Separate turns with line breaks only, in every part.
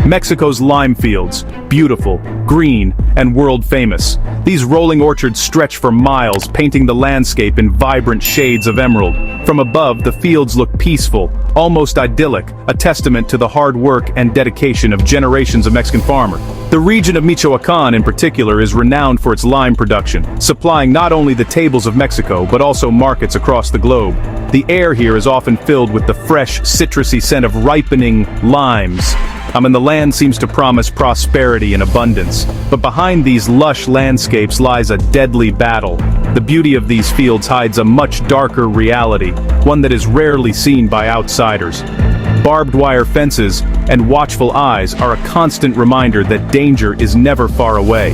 Mexico's lime fields, beautiful, green, and world-famous. These rolling orchards stretch for miles, painting the landscape in vibrant shades of emerald. From above, the fields look peaceful, almost idyllic, a testament to the hard work and dedication of generations of Mexican farmers. The region of Michoacán in particular is renowned for its lime production, supplying not only the tables of Mexico but also markets across the globe. The air here is often filled with the fresh, citrusy scent of ripening limes. The land seems to promise prosperity and abundance. But behind these lush landscapes lies a deadly battle. The beauty of these fields hides a much darker reality, one that is rarely seen by outsiders. Barbed wire fences and watchful eyes are a constant reminder that danger is never far away.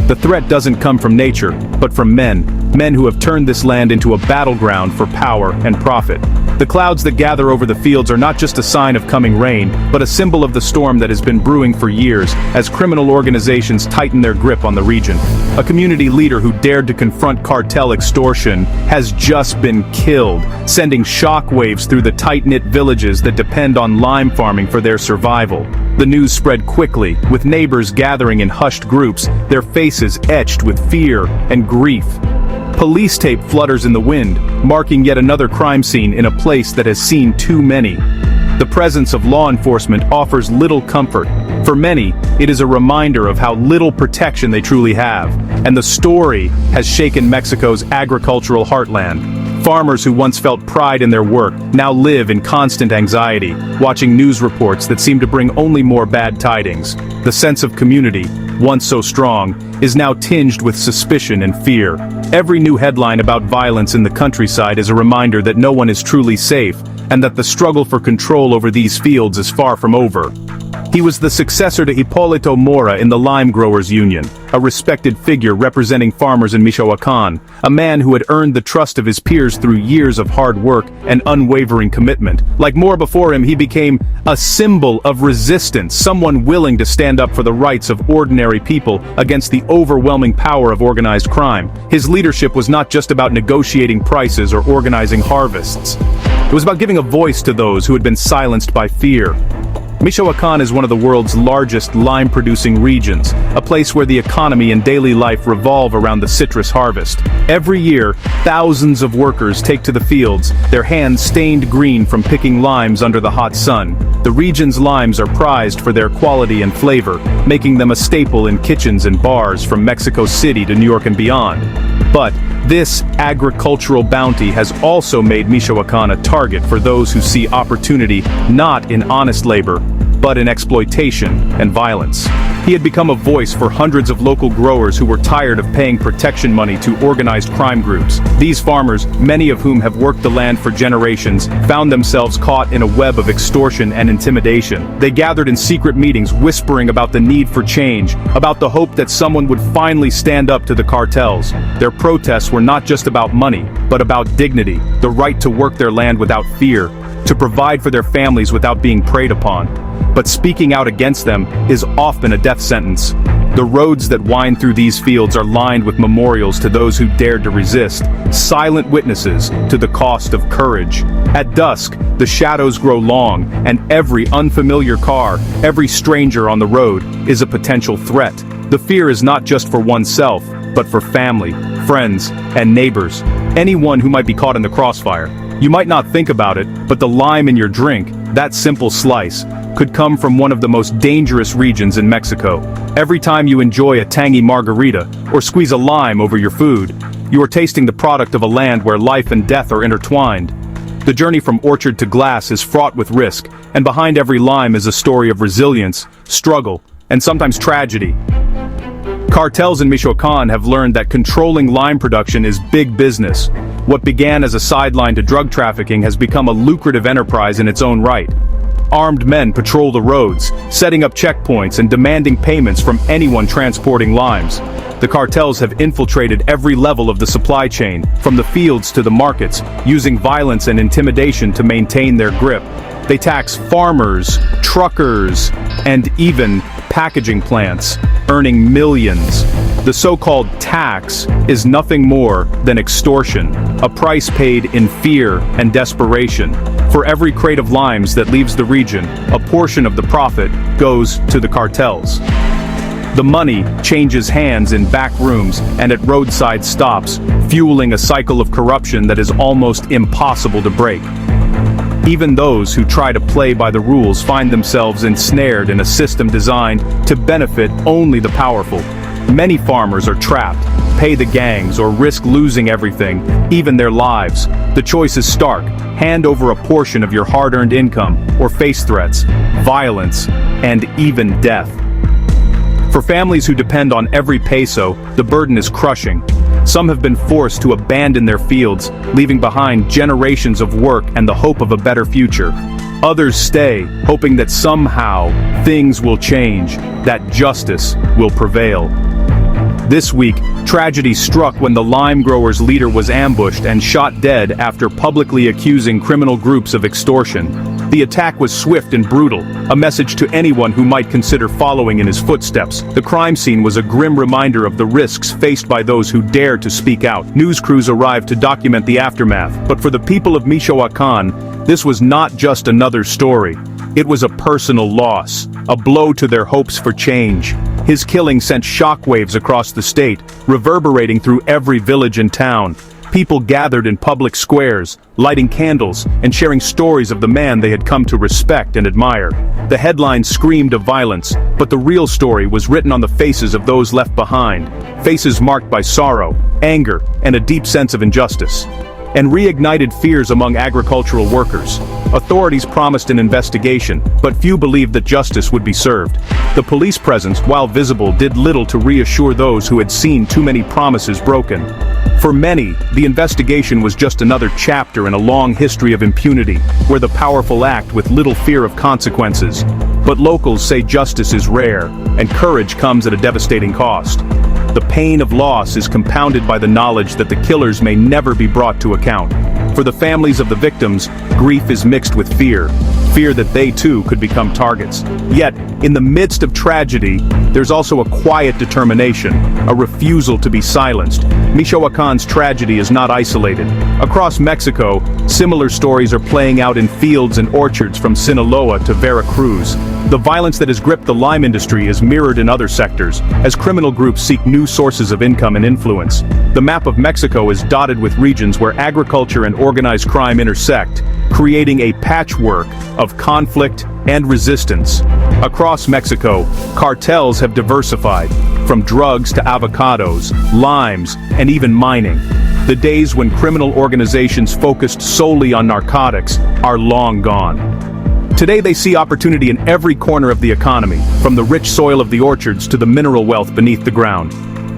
The threat doesn't come from nature, but from men who have turned this land into a battleground for power and profit. The clouds that gather over the fields are not just a sign of coming rain, but a symbol of the storm that has been brewing for years, as criminal organizations tighten their grip on the region. A community leader who dared to confront cartel extortion has just been killed, sending shockwaves through the tight-knit villages that depend on lime farming for their survival. The news spread quickly, with neighbors gathering in hushed groups, their faces etched with fear and grief. Police tape flutters in the wind, marking yet another crime scene in a place that has seen too many. The presence of law enforcement offers little comfort. For many, it is a reminder of how little protection they truly have. And the story has shaken Mexico's agricultural heartland. Farmers who once felt pride in their work now live in constant anxiety, watching news reports that seem to bring only more bad tidings. The sense of community, once so strong, is now tinged with suspicion and fear. Every new headline about violence in the countryside is a reminder that no one is truly safe, and that the struggle for control over these fields is far from over. He was the successor to Hipólito Mora in the Lime Growers Union, a respected figure representing farmers in Michoacán, a man who had earned the trust of his peers through years of hard work and unwavering commitment. Like Mora before him, he became a symbol of resistance, someone willing to stand up for the rights of ordinary people against the overwhelming power of organized crime. His leadership was not just about negotiating prices or organizing harvests. It was about giving a voice to those who had been silenced by fear. Michoacán is one of the world's largest lime-producing regions, a place where the economy and daily life revolve around the citrus harvest. Every year, thousands of workers take to the fields, their hands stained green from picking limes under the hot sun. The region's limes are prized for their quality and flavor, making them a staple in kitchens and bars from Mexico City to New York and beyond. But this agricultural bounty has also made Michoacán a target for those who see opportunity not in honest labor, but in exploitation and violence. He had become a voice for hundreds of local growers who were tired of paying protection money to organized crime groups. These farmers, many of whom have worked the land for generations, found themselves caught in a web of extortion and intimidation. They gathered in secret meetings whispering about the need for change, about the hope that someone would finally stand up to the cartels. Their protests were not just about money, but about dignity, the right to work their land without fear, to provide for their families without being preyed upon. But speaking out against them is often a death sentence. The roads that wind through these fields are lined with memorials to those who dared to resist, silent witnesses to the cost of courage. At dusk, the shadows grow long, and every unfamiliar car, every stranger on the road, is a potential threat. The fear is not just for oneself, but for family, friends, and neighbors. Anyone who might be caught in the crossfire. You might not think about it, but the lime in your drink, that simple slice, could come from one of the most dangerous regions in Mexico. Every time you enjoy a tangy margarita, or squeeze a lime over your food, you are tasting the product of a land where life and death are intertwined. The journey from orchard to glass is fraught with risk, and behind every lime is a story of resilience, struggle, and sometimes tragedy. Cartels in Michoacán have learned that controlling lime production is big business. What began as a sideline to drug trafficking has become a lucrative enterprise in its own right. Armed men patrol the roads, setting up checkpoints and demanding payments from anyone transporting limes. The cartels have infiltrated every level of the supply chain, from the fields to the markets, using violence and intimidation to maintain their grip. They tax farmers, truckers, and even packaging plants, earning millions. The so-called tax is nothing more than extortion, a price paid in fear and desperation. For every crate of limes that leaves the region, a portion of the profit goes to the cartels. The money changes hands in back rooms and at roadside stops, fueling a cycle of corruption that is almost impossible to break. Even those who try to play by the rules find themselves ensnared in a system designed to benefit only the powerful. Many farmers are trapped, pay the gangs, or risk losing everything, even their lives. The choice is stark: hand over a portion of your hard-earned income, or face threats, violence, and even death. For families who depend on every peso, the burden is crushing. Some have been forced to abandon their fields, leaving behind generations of work and the hope of a better future. Others stay, hoping that somehow things will change, that justice will prevail. This week, tragedy struck when the lime growers' leader was ambushed and shot dead after publicly accusing criminal groups of extortion. The attack was swift and brutal, a message to anyone who might consider following in his footsteps. The crime scene was a grim reminder of the risks faced by those who dare to speak out. News crews arrived to document the aftermath, but for the people of Michoacán, this was not just another story. It was a personal loss, a blow to their hopes for change. His killing sent shockwaves across the state, reverberating through every village and town. People gathered in public squares, lighting candles, and sharing stories of the man they had come to respect and admire. The headlines screamed of violence, but the real story was written on the faces of those left behind, faces marked by sorrow, anger, and a deep sense of injustice. And reignited fears among agricultural workers. Authorities promised an investigation, but few believed that justice would be served. The police presence, while visible, did little to reassure those who had seen too many promises broken. For many, the investigation was just another chapter in a long history of impunity, where the powerful act with little fear of consequences. But locals say justice is rare, and courage comes at a devastating cost. The pain of loss is compounded by the knowledge that the killers may never be brought to account. For the families of the victims, grief is mixed with fear that they too could become targets. Yet, in the midst of tragedy, there's also a quiet determination, a refusal to be silenced. Michoacán's tragedy is not isolated. Across Mexico, similar stories are playing out in fields and orchards from Sinaloa to Veracruz. The violence that has gripped the lime industry is mirrored in other sectors, as criminal groups seek new sources of income and influence. The map of Mexico is dotted with regions where agriculture and organized crime intersect, creating a patchwork of conflict and resistance. Across Mexico, cartels have diversified, from drugs to avocados, limes, and even mining. The days when criminal organizations focused solely on narcotics are long gone. Today they see opportunity in every corner of the economy, from the rich soil of the orchards to the mineral wealth beneath the ground.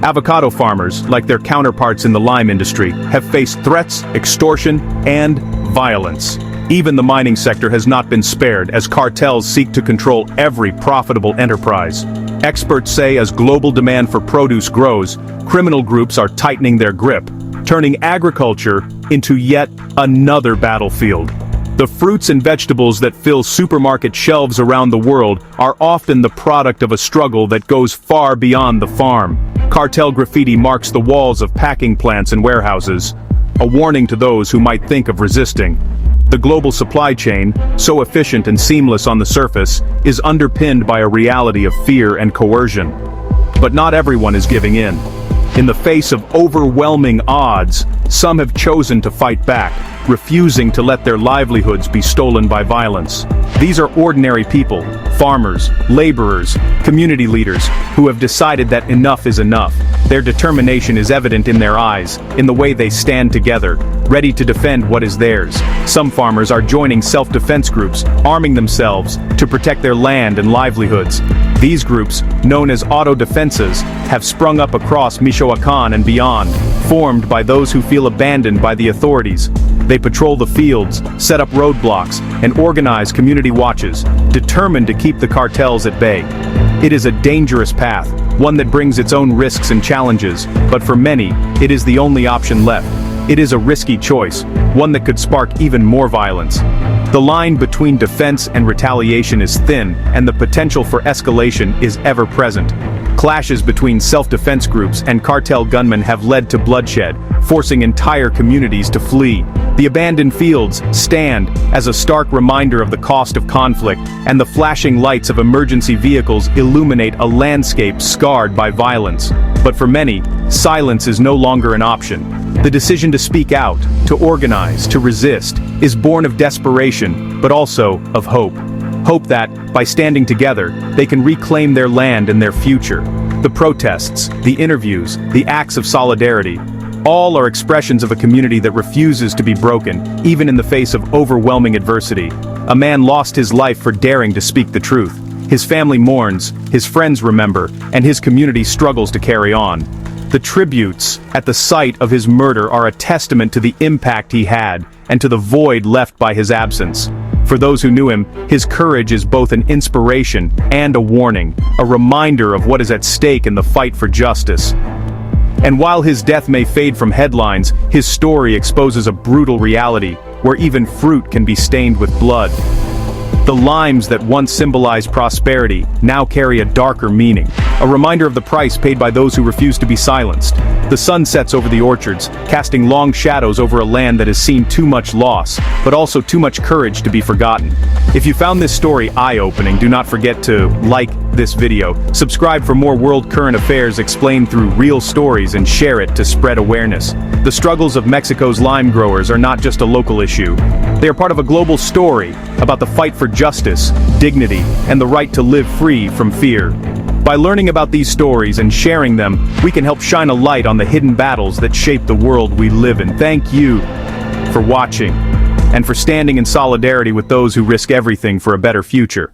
Avocado farmers, like their counterparts in the lime industry, have faced threats, extortion, and violence. Even the mining sector has not been spared, as cartels seek to control every profitable enterprise. Experts say as global demand for produce grows, criminal groups are tightening their grip, turning agriculture into yet another battlefield. The fruits and vegetables that fill supermarket shelves around the world are often the product of a struggle that goes far beyond the farm. Cartel graffiti marks the walls of packing plants and warehouses, a warning to those who might think of resisting. The global supply chain, so efficient and seamless on the surface, is underpinned by a reality of fear and coercion. But not everyone is giving in. In the face of overwhelming odds, some have chosen to fight back, refusing to let their livelihoods be stolen by violence. These are ordinary people, farmers, laborers, community leaders, who have decided that enough is enough. Their determination is evident in their eyes, in the way they stand together, ready to defend what is theirs. Some farmers are joining self-defense groups, arming themselves to protect their land and livelihoods. These groups, known as autodefensas, have sprung up across Michoacán and beyond, formed by those who feel abandoned by the authorities. They patrol the fields, set up roadblocks, and organize community watches, determined to keep the cartels at bay. It is a dangerous path, one that brings its own risks and challenges, but for many, it is the only option left. It is a risky choice, one that could spark even more violence. The line between defense and retaliation is thin, and the potential for escalation is ever present. Clashes between self-defense groups and cartel gunmen have led to bloodshed, forcing entire communities to flee. The abandoned fields stand as a stark reminder of the cost of conflict, and the flashing lights of emergency vehicles illuminate a landscape scarred by violence. But for many, silence is no longer an option. The decision to speak out, to organize, to resist, is born of desperation, but also of hope. Hope that, by standing together, they can reclaim their land and their future. The protests, the interviews, the acts of solidarity, all are expressions of a community that refuses to be broken, even in the face of overwhelming adversity. A man lost his life for daring to speak the truth. His family mourns, his friends remember, and his community struggles to carry on. The tributes at the site of his murder are a testament to the impact he had, and to the void left by his absence. For those who knew him, his courage is both an inspiration and a warning, a reminder of what is at stake in the fight for justice. And while his death may fade from headlines, his story exposes a brutal reality, where even fruit can be stained with blood. The limes that once symbolized prosperity now carry a darker meaning, a reminder of the price paid by those who refuse to be silenced. The sun sets over the orchards, casting long shadows over a land that has seen too much loss, but also too much courage to be forgotten. If you found this story eye-opening, do not forget to like this video, subscribe for more world current affairs explained through real stories, and share it to spread awareness. The struggles of Mexico's lime growers are not just a local issue. They are part of a global story about the fight for justice, dignity, and the right to live free from fear. By learning about these stories and sharing them, we can help shine a light on the hidden battles that shape the world we live in. Thank you for watching, and for standing in solidarity with those who risk everything for a better future.